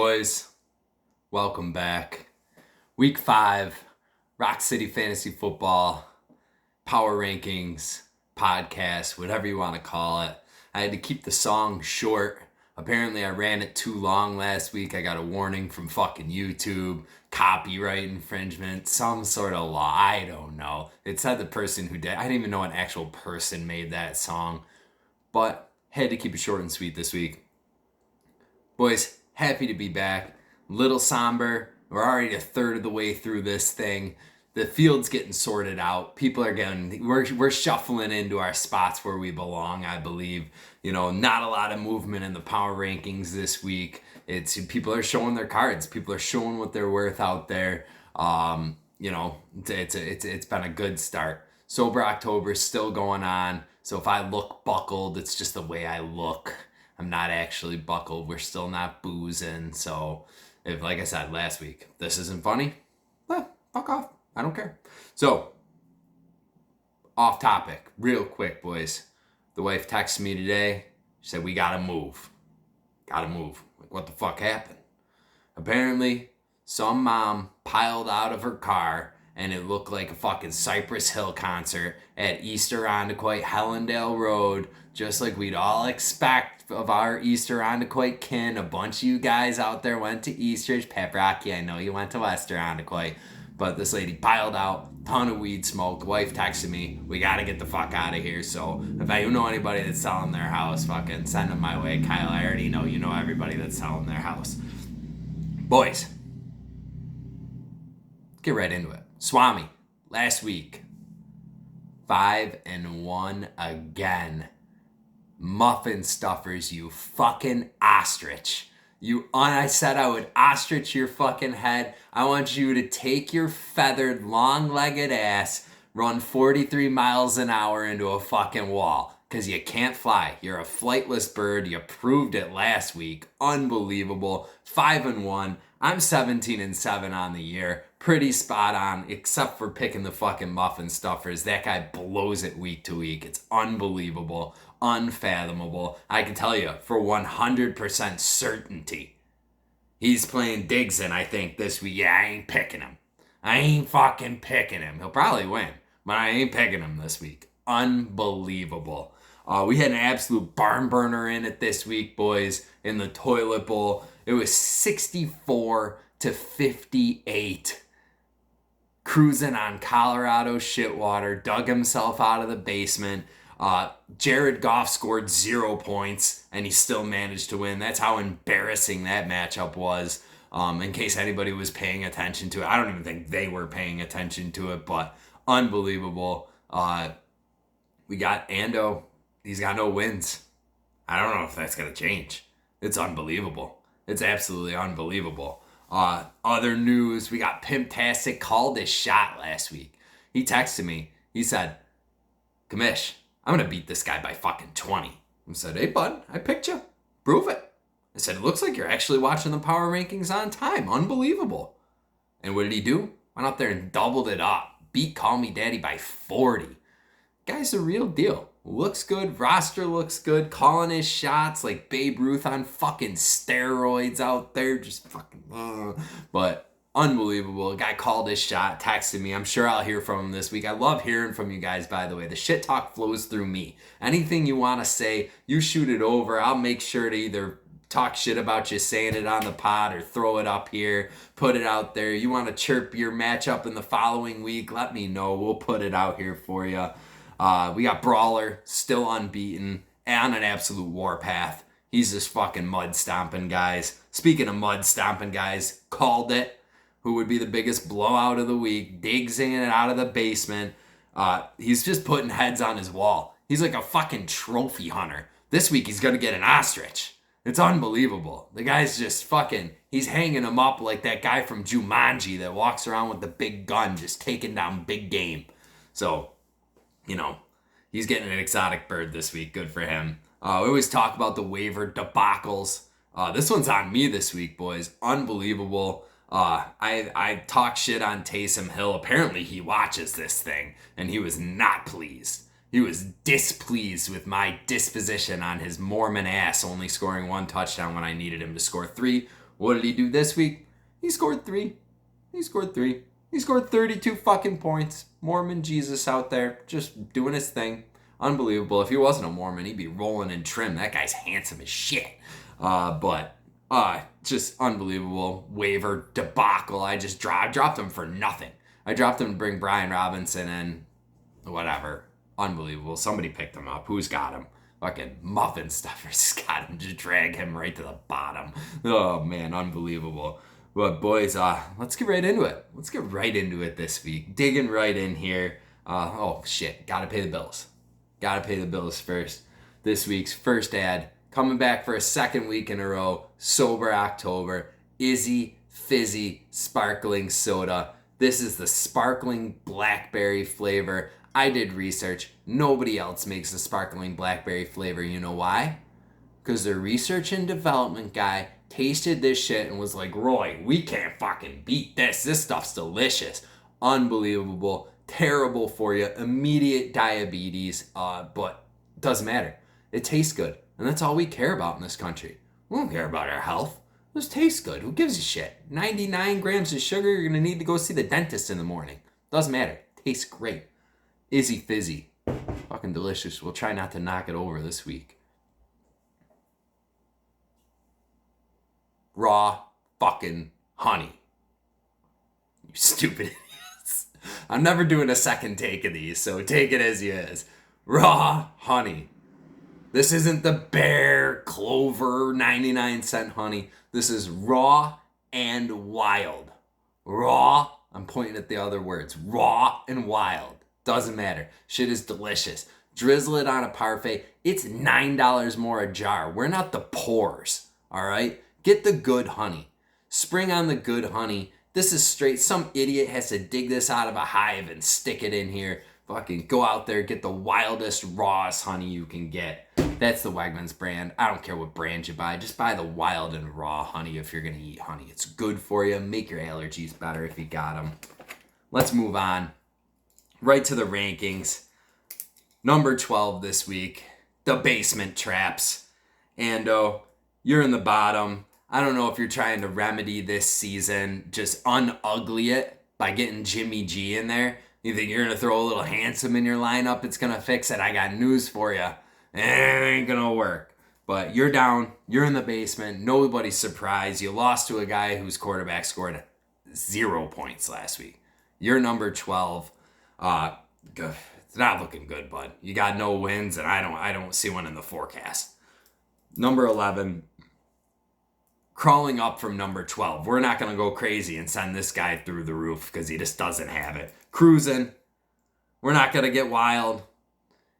Boys, welcome back. Week 5, Roc City Fantasy Football, Power Rankings, podcast, whatever you want to call it. I had to keep the song short. Apparently I ran it too long last week. I got a warning from fucking YouTube, copyright infringement, some sort of law. I don't know. It said the person who did. I didn't even know an actual person made that song. But had to keep it short and sweet this week. Boys, happy to be back. Little somber. We're already a third of the way through this thing. The field's getting sorted out. People are we're shuffling into our spots where we belong, I believe. Not a lot of movement in the power rankings this week. People are showing their cards. People are showing what they're worth out there. It's been a good start. Sober October still going on. So if I look buckled, it's just the way I look. I'm not actually buckled. We're still not boozing. So if, like I said last week, this isn't funny, well, fuck off. I don't care. So, off topic, real quick, boys. The wife texted me today. She said, we gotta move. Gotta move. Like, what the fuck happened? Apparently, some mom piled out of her car and it looked like a fucking Cypress Hill concert at Easter Irondequoit, Hellendale Road, just like we'd all expect of our Easter Irondequoit kin. A bunch of you guys out there went to Eastridge. Pep Rocky, I know you went to Wester Irondequoit. But this lady piled out, ton of weed smoked. Wife texted me, we gotta get the fuck out of here. So if you know anybody that's selling their house, fucking send them my way. Kyle, I already know you know everybody that's selling their house. Boys, get right into it. Swami, last week, 5-1 again. Muffin stuffers, you fucking ostrich. I said I would ostrich your fucking head. I want you to take your feathered, long-legged ass, run 43 miles an hour into a fucking wall. Because you can't fly. You're a flightless bird. You proved it last week. Unbelievable. 5-1. I'm 17-7 on the year. Pretty spot on, except for picking the fucking muffin stuffers. That guy blows it week to week. It's unbelievable. Unfathomable. I can tell you for 100% certainty, he's playing Digson, I think, this week. Yeah, I ain't picking him. I ain't fucking picking him. He'll probably win, but I ain't picking him this week. Unbelievable. We had an absolute barn burner in it this week, boys, in the toilet bowl. It was 64-58. Cruising on Colorado shitwater, dug himself out of the basement. Jared Goff scored 0 points, and he still managed to win. That's how embarrassing that matchup was. In case anybody was paying attention to it. I don't even think they were paying attention to it, but unbelievable. We got Ando. He's got no wins. I don't know if that's going to change. It's unbelievable. It's absolutely unbelievable. Other news, we got Pimptastic called his shot last week. He texted me. He said, Kamish, I'm going to beat this guy by fucking 20. I said, hey, bud, I picked you. Prove it. I said, it looks like you're actually watching the power rankings on time. Unbelievable. And what did he do? Went out there and doubled it up. Beat Call Me Daddy by 40. Guy's the real deal. Looks good. Roster looks good. Calling his shots like Babe Ruth on fucking steroids out there. Just fucking... But unbelievable. Guy called his shot, texted me. I'm sure I'll hear from him this week. I love hearing from you guys, by the way. The shit talk flows through me. Anything you want to say, you shoot it over. I'll make sure to either talk shit about you saying it on the pod or throw it up here, put it out there. You want to chirp your matchup in the following week, let me know. We'll put it out here for you. We got Brawler, still unbeaten, on an absolute warpath. He's just fucking mud stomping guys. Speaking of mud stomping guys, called it. Who would be the biggest blowout of the week? Digs in and out of the basement. He's just putting heads on his wall. He's like a fucking trophy hunter. This week he's gonna get an ostrich. It's unbelievable. The guy's just fucking, he's hanging him up like that guy from Jumanji that walks around with the big gun just taking down big game. So, he's getting an exotic bird this week. Good for him. We always talk about the waiver debacles. This one's on me this week, boys. Unbelievable. I talk shit on Taysom Hill. Apparently he watches this thing, and he was not pleased. He was displeased with my disposition on his Mormon ass only scoring 1 touchdown when I needed him to score 3. What did he do this week? He scored 3. He scored 32 fucking points. Mormon Jesus out there just doing his thing. Unbelievable. If he wasn't a Mormon, he'd be rolling in trim. That guy's handsome as shit. But just unbelievable waiver debacle. I just dropped him for nothing. I dropped him to bring Brian Robinson in. Whatever. Unbelievable. Somebody picked him up. Who's got him? Fucking muffin stuffers got him to drag him right to the bottom. Oh, man. Unbelievable. But, boys, let's get right into it. Let's get right into it this week. Digging right in here. Oh, shit. Gotta pay the bills. Gotta pay the bills first. This week's first ad. Coming back for a second week in a row. Sober October. Izzy Fizzy Sparkling Soda. This is the sparkling blackberry flavor. I did research. Nobody else makes the sparkling blackberry flavor. You know why? Because their research and development guy tasted this shit and was like, Roy, we can't fucking beat this. This stuff's delicious. Unbelievable. Terrible for you. Immediate diabetes. But doesn't matter. It tastes good. And that's all we care about in this country. We don't care about our health. This tastes good. Who gives a shit? 99 grams of sugar, you're going to need to go see the dentist in the morning. Doesn't matter. Tastes great. Izzy Fizzy. Fucking delicious. We'll try not to knock it over this week. Raw fucking honey. You stupid idiots. I'm never doing a second take of these, so take it as you is. Raw honey. This isn't the Bear Clover 99-cent honey. This is raw and wild. Raw, I'm pointing at the other words. Raw and wild. Doesn't matter. Shit is delicious. Drizzle it on a parfait. It's $9 more a jar. We're not the poors, all right? Get the good honey. Spring on the good honey. This is straight. Some idiot has to dig this out of a hive and stick it in here. Fucking go out there, get the wildest, rawest honey you can get. That's the Wegmans brand. I don't care what brand you buy. Just buy the wild and raw honey if you're going to eat honey. It's good for you. Make your allergies better if you got them. Let's move on. Right to the rankings. Number 12 this week. The Basement Traps. Ando, you're in the bottom. I don't know if you're trying to remedy this season. Just unugly it by getting Jimmy G in there. You think you're going to throw a little handsome in your lineup? It's going to fix it. I got news for you. It ain't going to work. But you're down. You're in the basement. Nobody's surprised. You lost to a guy whose quarterback scored 0 points last week. You're number 12. It's not looking good, bud. You got no wins, and I don't see one in the forecast. Number 11. Crawling up from number 12. We're not going to go crazy and send this guy through the roof because he just doesn't have it. Cruising. We're not going to get wild.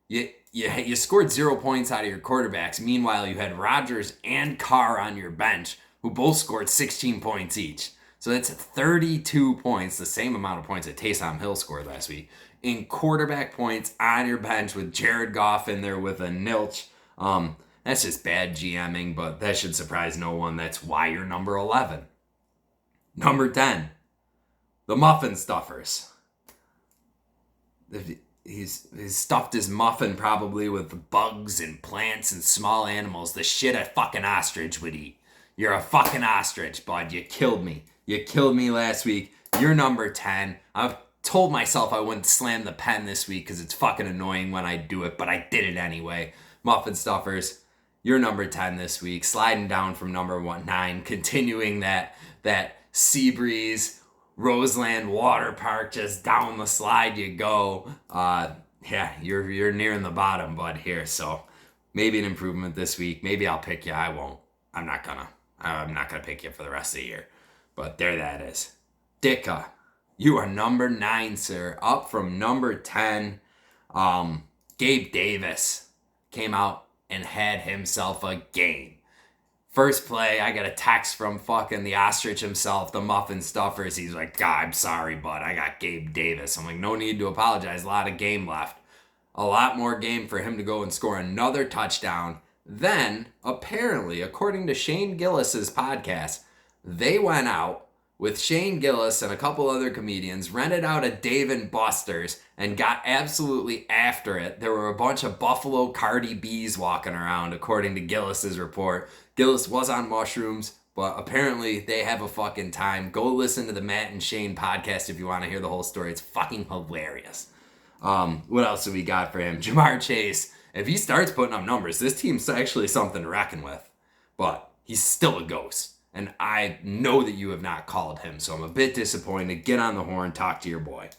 You scored 0 points out of your quarterbacks. Meanwhile, you had Rodgers and Carr on your bench who both scored 16 points each. So that's 32 points, the same amount of points that Taysom Hill scored last week, in quarterback points on your bench with Jared Goff in there with a nilch. That's just bad GMing, but that should surprise no one. That's why you're number 11. Number 10, the Muffin Stuffers. He's stuffed his muffin probably with bugs and plants and small animals. The shit a fucking ostrich would eat. You're a fucking ostrich, bud. You killed me. You killed me last week. You're number 10. I've told myself I wouldn't slam the pen this week because it's fucking annoying when I do it, but I did it anyway. Muffin Stuffers, you're number 10 this week. Sliding down from number 9. Continuing that Seabreeze Roseland Water Park, just down the slide you go. Yeah, you're nearing the bottom, bud, here. So maybe an improvement this week. Maybe I'll pick you. I won't. I'm not gonna pick you for the rest of the year. But there that is. Dicka, you are number 9, sir. Up from number 10. Gabe Davis came out and had himself a game. First play, I got a text from fucking the ostrich himself, the Muffin Stuffers. He's like, God, I'm sorry, bud. I got Gabe Davis. I'm like, no need to apologize. A lot of game left. A lot more game for him to go and score another touchdown. Then, apparently, according to Shane Gillis's podcast, they went out with Shane Gillis and a couple other comedians, rented out a Dave & Buster's, and got absolutely after it. There were a bunch of Buffalo Cardi B's walking around, according to Gillis's report. Gillis was on mushrooms, but apparently they have a fucking time. Go listen to the Matt and Shane podcast if you want to hear the whole story. It's fucking hilarious. What else do we got for him? Jamar Chase. If he starts putting up numbers, this team's actually something to reckon with. But he's still a ghost. And I know that you have not called him, so I'm a bit disappointed. Get on the horn, talk to your boy.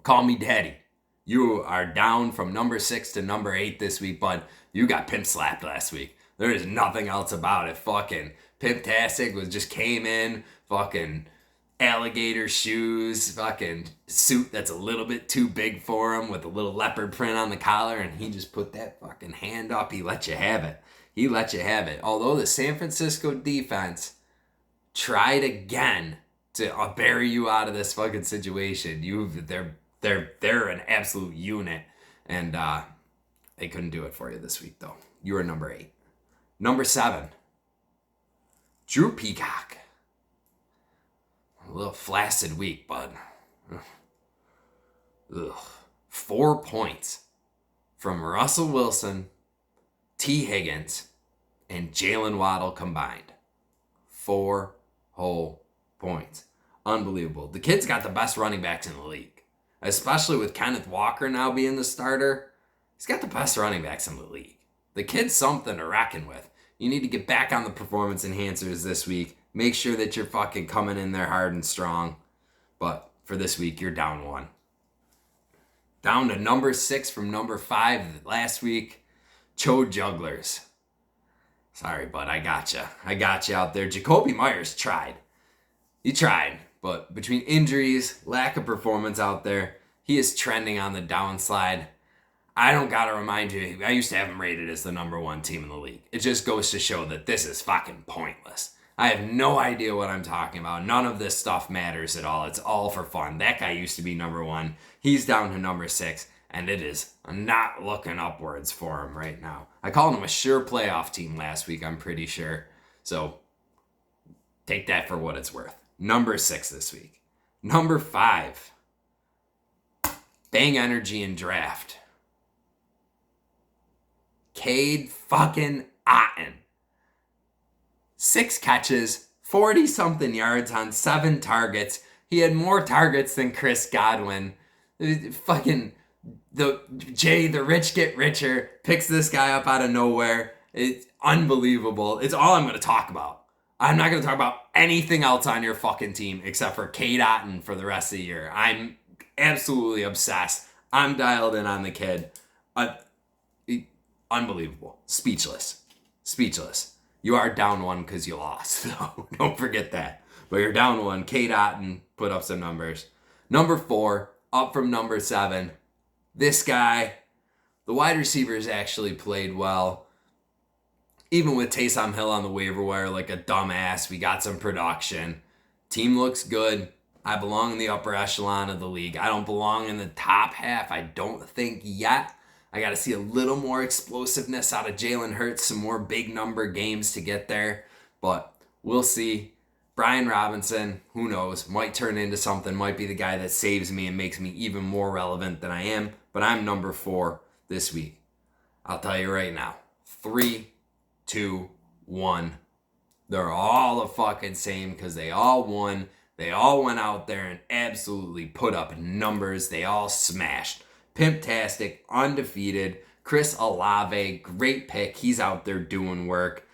Call me daddy. You are down from number 6 to number 8 this week, bud. You got pimp slapped last week. There is nothing else about it. Fucking Pimptastic just came in, fucking alligator shoes, fucking suit that's a little bit too big for him with a little leopard print on the collar, and he just put that fucking hand up. He let you have it. He let you have it. Although the San Francisco defense tried again to bury you out of this fucking situation. They're an absolute unit, and they couldn't do it for you this week though. You were number 8. Number 7, Drew Peacock. A little flaccid week, bud. Ugh. 4 points from Russell Wilson, T. Higgins, and Jalen Waddle combined. 4 whole points. Unbelievable. The kid's got the best running backs in the league. Especially with Kenneth Walker now being the starter. He's got the best running backs in the league. The kid's something to reckon with. You need to get back on the performance enhancers this week. Make sure that you're fucking coming in there hard and strong. But for this week, you're down 1. Down to number 6 from number 5 last week. Cho Jugglers. Sorry, bud, I gotcha. I got you out there. Jacoby Myers tried. He tried. But between injuries, lack of performance out there, he is trending on the downslide. I don't gotta remind you, I used to have him rated as the number 1 team in the league. It just goes to show that this is fucking pointless. I have no idea what I'm talking about. None of this stuff matters at all. It's all for fun. That guy used to be number 1. He's down to number 6, and it is not looking upwards for him right now. I called him a sure playoff team last week, I'm pretty sure. So take that for what it's worth. Number 6 this week. Number 5, Bang Energy and Draft. Cade fucking Otten. 6 catches, 40-something yards on 7 targets. He had more targets than Chris Godwin. Fucking the rich get richer, picks this guy up out of nowhere. It's unbelievable. It's all I'm going to talk about. I'm not going to talk about anything else on your fucking team except for Cade Otten for the rest of the year. I'm absolutely obsessed. I'm dialed in on the kid. Unbelievable. Speechless. You are down 1 because you lost. So don't forget that. But you're down 1. Cade Otten put up some numbers. Number 4, up from number 7. This guy, the wide receivers actually played well. Even with Taysom Hill on the waiver wire like a dumbass, we got some production. Team looks good. I belong in the upper echelon of the league. I don't belong in the top half, I don't think yet. I got to see a little more explosiveness out of Jalen Hurts, some more big number games to get there. But we'll see. Brian Robinson, who knows, might turn into something, might be the guy that saves me and makes me even more relevant than I am. But I'm number 4 this week. I'll tell you right now. 3, 2, 1. They're all the fucking same because they all won. They all went out there and absolutely put up numbers. They all smashed. Pimptastic, undefeated. Chris Olave, great pick. He's out there doing work.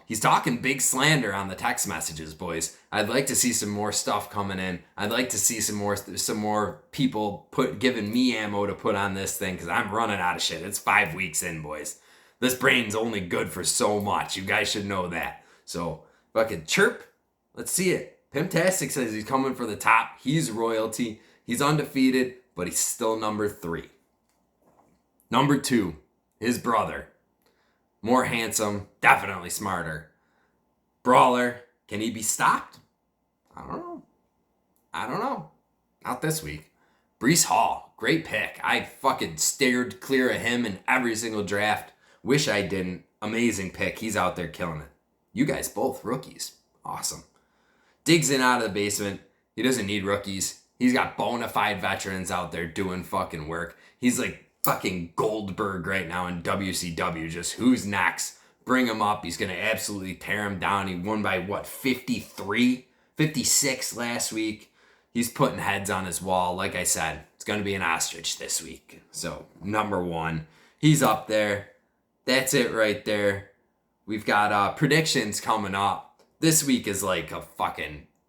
He's talking big slander on the text messages, boys. I'd like to see some more stuff coming in. I'd like to see some more people giving me ammo to put on this thing because I'm running out of shit. It's 5 weeks in, boys. This brain's only good for so much. You guys should know that. So, fucking chirp. Let's see it. Pimptastic says he's coming for the top. He's royalty. He's undefeated, but he's still number 3. Number 2, his brother. More handsome, definitely smarter. Brawler, can he be stopped? I don't know. Not this week. Breece Hall, great pick. I fucking stared clear of him in every single draft. Wish I didn't. Amazing pick. He's out there killing it. You guys both rookies. Awesome. Digs in out of the basement. He doesn't need rookies. He's got bona fide veterans out there doing fucking work. He's like fucking Goldberg right now in WCW. Just who's next? bring him up. He's going to absolutely tear him down. He won by, 53? 56 last week. He's putting heads on his wall. Like I said, it's going to be an ostrich this week. So, number 1. He's up there. That's it right there. We've got predictions coming up. This week is like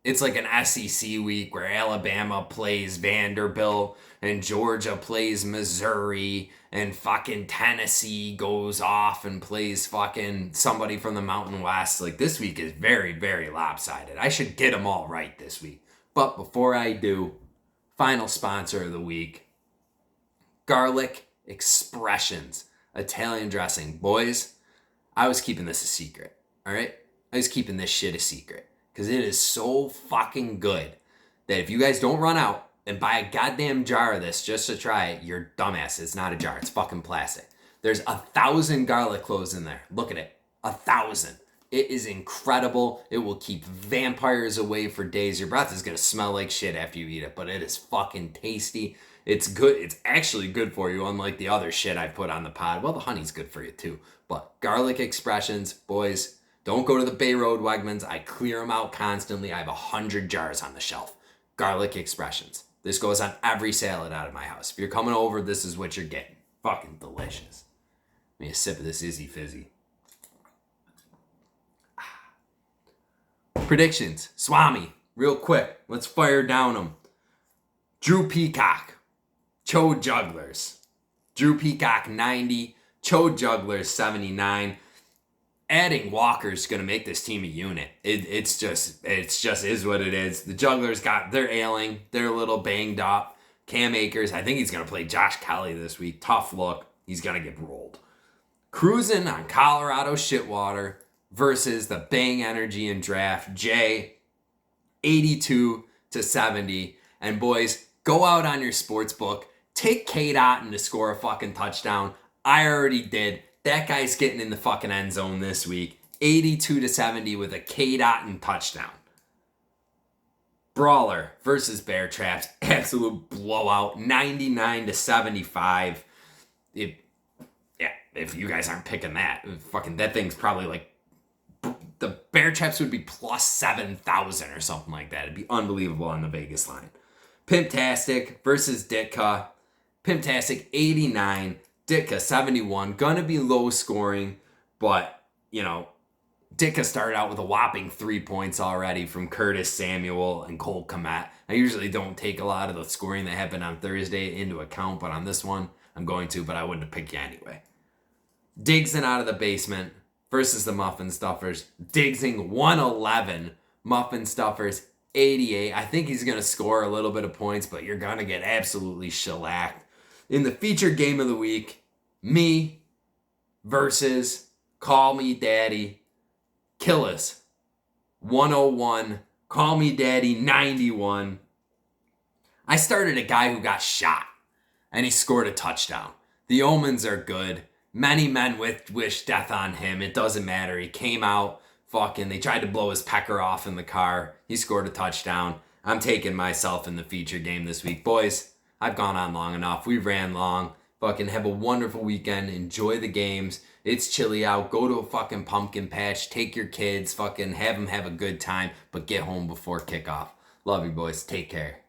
it's like an SEC week where Alabama plays Vanderbilt and Georgia plays Missouri and fucking Tennessee goes off and plays fucking somebody from the Mountain West. Like, this week is very, very lopsided. I should get them all right this week. But before I do, final sponsor of the week, Garlic Expressions Italian dressing. Boys, I was keeping this a secret, all right? I was keeping this shit a secret because it is so fucking good that if you guys don't run out and buy a goddamn jar of this just to try it, you're dumbass. It's not a jar. It's fucking plastic. There's 1,000 garlic cloves in there. Look at it. 1,000. It is incredible. It will keep vampires away for days. Your breath is going to smell like shit after you eat it, but it is fucking tasty. It's good. It's actually good for you, unlike the other shit I put on the pod. Well, the honey's good for you too. But Garlic Expressions, boys, don't go to the Bay Road Wegmans. I clear them out constantly. I have 100 jars on the shelf. Garlic Expressions. This goes on every salad out of my house. If you're coming over, this is what you're getting. Fucking delicious. Give me a sip of this Izzy Fizzy. Predictions. Swami, real quick. Let's fire down them. Drew Peacock. Cho Jugglers. Drew Peacock 90. Cho Jugglers 79. Adding Walker's going to make this team a unit. It's just is what it is. The Jugglers they're ailing. They're a little banged up. Cam Akers, I think he's going to play Josh Kelly this week. Tough look. He's going to get rolled. Cruising on Colorado Shitwater versus the Bang Energy and Draft. Jay, 82-70. And boys, go out on your sports book. Take Cade Otton to score a fucking touchdown. I already did. That guy's getting in the fucking end zone this week. 82-70 with a Cade Otton touchdown. Brawler versus Bear Traps. Absolute blowout. 99-75. If you guys aren't picking that, fucking that thing's probably like, the Bear Traps would be plus 7,000 or something like that. It'd be unbelievable on the Vegas line. Pimptastic versus Ditka. Pimptastic 89. Ditka 71. Gonna be low scoring, but, Ditka started out with a whopping 3 points already from Curtis Samuel and Cole Kmet. I usually don't take a lot of the scoring that happened on Thursday into account, but on this one, I'm going to, but I wouldn't have picked you anyway. Diggsing out of the basement versus the Muffin Stuffers. Diggsing 111. Muffin Stuffers 88. I think he's going to score a little bit of points, but you're going to get absolutely shellacked. In the featured game of the week, me versus Call Me Daddy, Killis 101, Call Me Daddy 91. I started a guy who got shot, and he scored a touchdown. The omens are good. Many men wish death on him. It doesn't matter. He came out, they tried to blow his pecker off in the car. He scored a touchdown. I'm taking myself in the featured game this week. Boys, I've gone on long enough. We ran long. Have a wonderful weekend. Enjoy the games. It's chilly out. Go to a fucking pumpkin patch. Take your kids. Have them have a good time. But get home before kickoff. Love you, boys. Take care.